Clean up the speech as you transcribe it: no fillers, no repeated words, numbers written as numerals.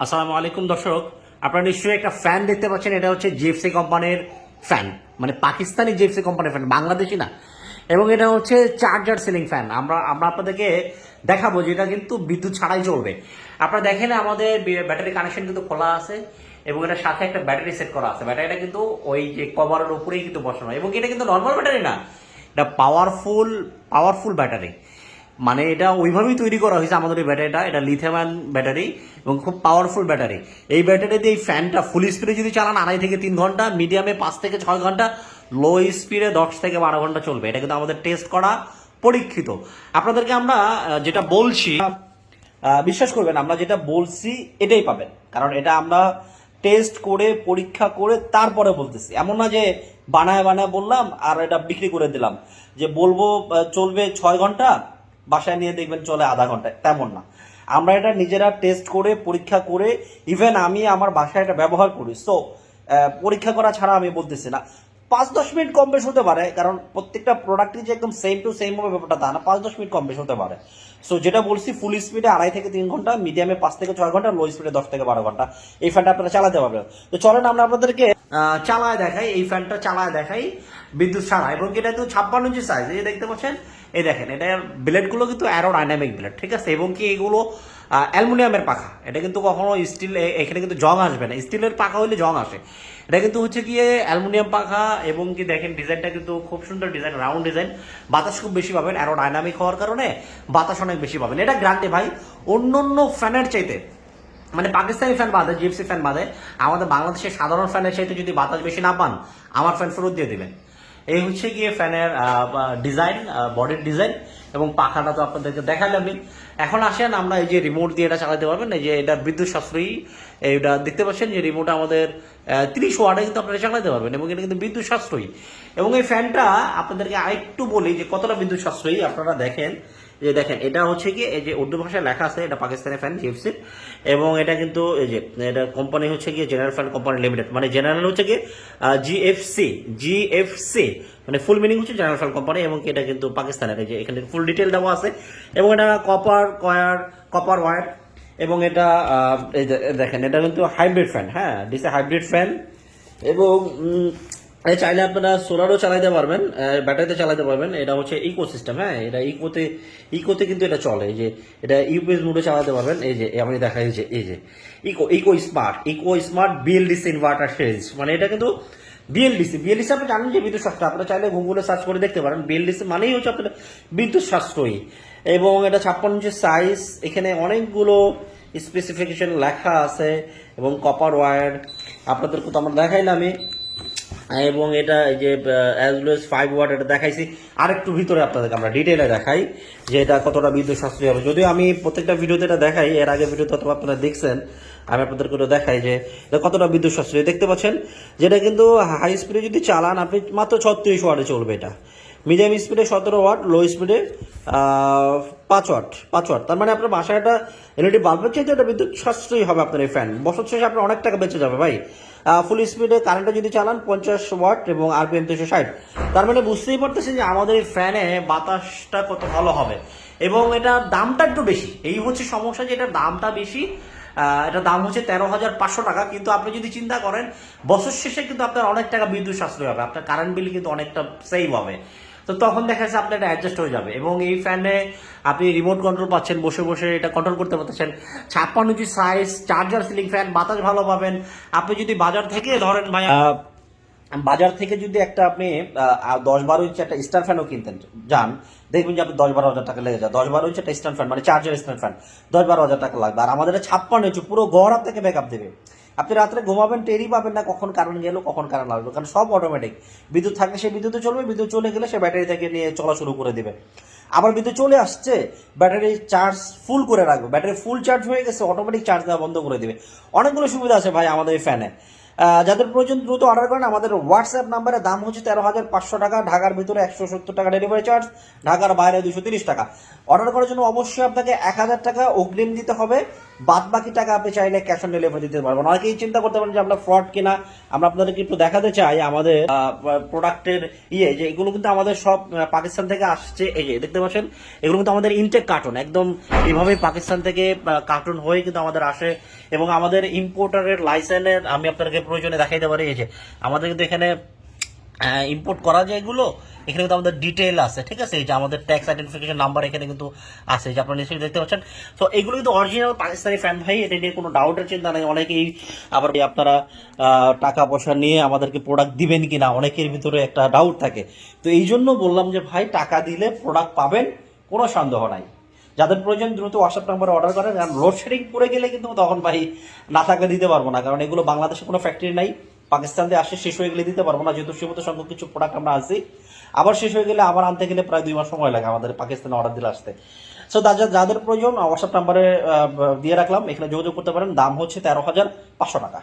আসসালামু আলাইকুম দর্শক, আপনারা নিশ্চয়ই একটা ফ্যান দেখতে পাচ্ছেন। এটা হচ্ছে জিএফসি কোম্পানির ফ্যান, মানে পাকিস্তানি জিএফসি কোম্পানির ফ্যান, বাংলাদেশি না। এবং এটা হচ্ছে চার্জার সিলিং ফ্যান। আমরা আমরা আপনাদেরকে দেখাবো যে এটা কিন্তু বিদ্যুৎ ছাড়াই চলবে। আপনারা দেখেন আমাদের ব্যাটারি কানেকশন কিন্তু খোলা আছে এবং এটার সাথে একটা ব্যাটারি সেট করা আছে। ব্যাটারিটা কিন্তু ওই যে কভারের উপরেই কিন্তু বসানো, এবং এটা কিন্তু নর্মাল ব্যাটারি না, এটা পাওয়ারফুল ব্যাটারি। মানে এটা ওইভাবেই তৈরি করা হয়েছে আমাদের এই ব্যাটারিটা। এটা লিথিয়াম আয়ন ব্যাটারি এবং খুব পাওয়ারফুল ব্যাটারি। এই ব্যাটারি দিয়ে এই ফ্যানটা ফুল স্পিডে যদি চালান 2.5 থেকে 3 ঘন্টা, মিডিয়ামে 5 থেকে 6 ঘন্টা, লো স্পিডে 10 থেকে 12 ঘন্টা চলবে। এটা কিন্তু আমাদের টেস্ট করা, পরীক্ষিত। আপনাদেরকে আমরা যেটা বলছি বিশ্বাস করবেন, আমরা যেটা বলছি এটাই পাবেন, কারণ এটা আমরা টেস্ট করে পরীক্ষা করে তারপরে বলতেছি। এমন না যে বানায় বানায় বললাম আর এটা বিক্রি করে দিলাম, যে বলবো চলবে 6 ঘন্টা, বাসায় নিয়ে দেখবেন চলে আধা ঘন্টায়, তেমন না। আমরা এটা নিজেরা টেস্ট করে পরীক্ষা করে, ইভেন আমি আমার বাসায় এটা ব্যবহার করি। সো পরীক্ষা করা ছাড়া আমি বলতেছি না। 5-10 মিনিট কম বেশ হতে পারে, কারণ প্রত্যেকটা প্রোডাক্টই যে একদম সেম টু সেম হবে ব্যাপারটা তা না। 5-10 মিনিট কম বেশ হতে পারে। সো যেটা বলছি, ফুল স্পিডে 2.5 থেকে 3 ঘন্টা, মিডিয়ামে 5 থেকে 6 ঘন্টা, লো স্পিডে 10 থেকে 12 ঘন্টা এই ফ্যানটা আপনারা চালাতে পারবেন। তো চলেন আমরা আপনাদেরকে চালায় দেখাই, এই ফ্যানটা চালায় দেখাই বিদ্যুৎ ছাড়া। এবং এটা কিন্তু 56 ইঞ্চি সাইজ, এই দেখতে পাচ্ছেন। এই দেখেন, এটা ব্লেডগুলো কিন্তু অ্যারোডাইনামিক ব্লেড, ঠিক আছে। এবং কি এগুলো অ্যালুমিনিয়ামের পাখা। এটা কিন্তু কখনো স্টিল, এখানে কিন্তু জং আসবে না। স্টিলের পাখা হলে জং আসে, এটা কিন্তু হচ্ছে গিয়ে অ্যালুমিনিয়াম পাখা। এবং কি দেখেন ডিজাইনটা কিন্তু খুব সুন্দর ডিজাইন, রাউন্ড ডিজাইন। বাতাস খুব বেশি পাবেন, অ্যারোডাইনামিক হওয়ার কারণে বাতাস অনেক বেশি পাবেন। এটা গ্যারান্টি ভাই। অন্য অন্য ফ্যানের চাইতে, মানে পাকিস্তানি ফ্যান বাদে, জিএফসি ফ্যান বাদে, আমাদের বাংলাদেশের সাধারণ ফ্যানের চাইতে যদি বাতাস বেশি না পান, আমার ফ্যান ফেরত দিয়ে দিবেন। এই হচ্ছে গিয়ে ফ্যানের ডিজাইন, বডির ডিজাইন। এবং পাখাটা তো আপনাদেরকে দেখালামই। এখন আসেন আমরা এই যে রিমোট দিয়ে এটা চালাতে পারবেন। এই যে এটা বিদ্যুৎ সাশ্রয়ী, এইটা দেখতে পাচ্ছেন যে রিমোট আমাদের 30 ওয়াটে কিন্তু আপনারা চালাতে পারবেন, এবং এটা কিন্তু বিদ্যুৎ সাশ্রয়ী। এবং এই ফ্যানটা আপনাদেরকে আরেকটু বলি যে কতটা বিদ্যুৎ সাশ্রয়ী। আপনারা দেখেন, যে দেখেন এটা হচ্ছে কি, এই যে উর্দু ভাষায় লেখা আছে এটা পাকিস্তানি ফ্যান জিএফসি। এবং এটা কিন্তু এই যে এটা কোম্পানি হচ্ছে গিয়ে জেনারেল ফ্যান কোম্পানি লিমিটেড, মানে জেনারেল হচ্ছে গিয়ে জিএফসি, মানে ফুল মিনিং হচ্ছে জেনারেল ফ্যান কোম্পানি। এবং এটা কিন্তু পাকিস্তানের, এই যে এখানে ফুল ডিটেল দেওয়া আছে। এবং এটা কপার ওয়্যার। এবং এটা এই যে দেখেন, এটা কিন্তু হাইব্রিড ফ্যান, হ্যাঁ, দিস হাইব্রিড ফ্যান। এবং চাইলে আপনারা সোলারও চালাতে পারবেন, ব্যাটারিতে চালাতে পারবেন। এটা হচ্ছে ইকো সিস্টেম, হ্যাঁ, এটা ইকোতে কিন্তু এটা চলে। এই যে এটা ইউপিএস মোডে চালাতে পারবেন। এই যে আমি দেখাই, এই যে eco smart BLDC inverter series, মানে এটা কিন্তু বিএলডিসি আপনি জানেন যে বিদ্যুৎ সাশ্রয়। আপনারা চাইলে গুগলে সার্চ করে দেখতে পারেন। বিএলডিসি মানেই হচ্ছে আপনার বিদ্যুৎ সাশ্রয়ী। এবং এটা 56 ইঞ্চি সাইজ, এখানে অনেকগুলো স্পেসিফিকেশন লেখা আছে। এবং কপার ওয়্যার আপনাদেরকে তো আমরা দেখাইলামই। এবং এটা এই যে অ্যাজ ওয়েল এস 5 ওয়াট এটা দেখাইছি। আরেকটু ভিতরে আপনাদেরকে আমরা ডিটেইলে দেখাই যে এটা কতটা বিদ্যুৎ সাশ্রয়ী হবে। যদিও আমি প্রত্যেকটা ভিডিওতে এটা দেখাই, এর আগে ভিডিওতে অথবা আপনারা দেখছেন, আমি আপনাদেরকে এটা দেখাই যে এটা কতটা বিদ্যুৎ সাশ্রয়ী। দেখতে পাচ্ছেন যেটা কিন্তু হাই স্পিডে যদি চালান আপনি মাত্র 36 ওয়াটে চলবে। এটা মিডিয়াম স্পিডে 17 ওয়াট, লো স্পিডে 5 ওয়াট। তার মানে আপনার বাসায় একটা এলইডি বাল্বের চাইতে এটা বিদ্যুৎ সাশ্রয়ী হবে আপনার এই ফ্যান। বছর শেষে আপনার অনেক টাকা বেঁচে যাবে ভাই। ফুল স্পিডে কারেন্টে যদি চালান 50 ওয়াট এবং আরপিএম 360। তার মানে বুঝতেই পারতেছেন যে আমাদের এই ফ্যানে বাতাসটা কত ভালো হবে। এবং এটার দামটা একটু বেশি, এই হচ্ছে সমস্যা, যে এটার দামটা বেশি। এটার দাম হচ্ছে 13,500 টাকা। কিন্তু আপনি যদি চিন্তা করেন বছর শেষে কিন্তু আপনার অনেক টাকা বিদ্যুৎ সাশ্রয় হবে, আপনার কারেন্ট বিল কিন্তু অনেকটা সেভ হবে। তো তখন দেখা যাচ্ছে আপনার এটা অ্যাডজাস্ট হয়ে যাবে। এবং এই ফ্যানে আপনি রিমোট কন্ট্রোল পাচ্ছেন, বসে বসে এটা কন্ট্রোল করতে পারতেছেন। 56 ইঞ্চি সাইজ, চার্জার সিলিং ফ্যান, বাতাস ভালো পাবেন। আপনি যদি বাজার থেকে ধরেন ভাই, বাজার থেকে যদি একটা আপনি 10-12 ইঞ্চি একটা স্ট্যান্ড ফ্যানও কিনতেন যান, দেখবেন যে আপনি 10-12 হাজার টাকা লেগে যায়। 10-12 ইঞ্চি একটা স্ট্যান্ড ফ্যান, মানে চার্জার স্ট্যান্ড ফ্যান, 10-12 হাজার টাকা লাগবে। আর আমাদের 56 ইঞ্চি পুরো ঘর আপনাকে ব্যাকআপ দেবে। আপনি রাত্রে ঘুমাবেন, টেরই পাবেন না কখন কারেন্ট গেল, কখন কারেন্ট লাগলো, কারণ সব অটোমেটিক। বিদ্যুৎ থাকলে সে বিদ্যুতে চলবে, বিদ্যুৎ চলে গেলে সে ব্যাটারি থেকে নিয়ে চলা শুরু করে দিবে। আবার বিদ্যুৎ চলে আসছে, ব্যাটারি চার্জ ফুল করে রাখবে। ব্যাটারি ফুল চার্জ হয়ে গেছে, অটোমেটিক চার্জ দেওয়া বন্ধ করে দিবে। অনেকগুলো সুবিধা আছে ভাই আমাদের এই ফ্যানে। যাদের প্রয়োজন দ্রুত অর্ডার করেন। আমাদের হোয়াটসঅ্যাপ নাম্বারে দাম হচ্ছে 13,500 টাকা, ঢাকার ভিতরে 170 টাকা ডেলিভারি চার্জ, ঢাকার বাইরে 230 টাকা। অর্ডার করার জন্য অবশ্যই আপনাকে 1000 টাকা অগ্রিম দিতে হবে, বাদ বাকি টাকা আপনি চাইলে ক্যাশ অন ডেলিভারি দিতে পারবেন। অনেকেই চিন্তা করতে পারেন যে আমরা ফ্রড কিনা। আমরা আপনাদেরকে একটু দেখাতে চাই আমাদের প্রোডাক্টের যে এগুলো কিন্তু আমাদের সব পাকিস্তান থেকে আসছে। এই যে দেখতে পাচ্ছেন, এগুলো কিন্তু আমাদের ইনটেক কার্টুন, একদম এইভাবে পাকিস্তান থেকে কার্টুন হয়ে কিন্তু আমাদের আসে। এবং আমাদের ইম্পোর্টারের লাইসেন্সের আমি আপনাদেরকে প্রয়োজনে দেখাইতে পারি। এই যে আমাদের কিন্তু এখানে ইম্পোর্ট করা যায় এগুলো, এখানে কিন্তু আমাদের ডিটেল আছে, ঠিক আছে। এই যে আমাদের ট্যাক্স আইডেন্টিফিকেশন নাম্বার এখানে কিন্তু আছে, যে আপনারা নিশ্চয়ই দেখতে পাচ্ছেন। তো এগুলো কিন্তু অরিজিনাল পাকিস্তানি ফ্যান ভাই, এটা নিয়ে কোনো ডাউটের চিন্তা নেই। অনেকেই আবার আপনারা টাকা পয়সা নিয়ে আমাদেরকে প্রোডাক্ট দিবেন কিনা, অনেকের ভিতরে একটা ডাউট থাকে। তো এই জন্য বললাম যে ভাই, টাকা দিলে প্রোডাক্ট পাবেন, কোনো সন্দেহ নাই। যাদের প্রয়োজন দ্রুত হোয়াটসঅ্যাপ নাম্বারে অর্ডার করেন, কারণ লোডশেডিং পড়ে গেলে কিন্তু তখন ভাই না থাকলে দিতে পারবো না, কারণ এগুলো বাংলাদেশে কোনো ফ্যাক্টরি নাই, পাকিস্তান দিয়ে আসে, শেষ হয়ে গেলে দিতে পারবো না, যেহেতু সীমিত সংখ্যক কিছু প্রোডাক্ট আমরা আনছি। আবার শেষ হয়ে গেলে আবার আনতে গেলে প্রায় 2 মাস সময় লাগে আমাদের পাকিস্তানে অর্ডার দিলে আসতে। সো যাদের প্রয়োজন হোয়াটসঅ্যাপ নাম্বারে দিয়ে রাখলাম, এখানে যোগাযোগ করতে পারেন। দাম হচ্ছে 13,500 টাকা।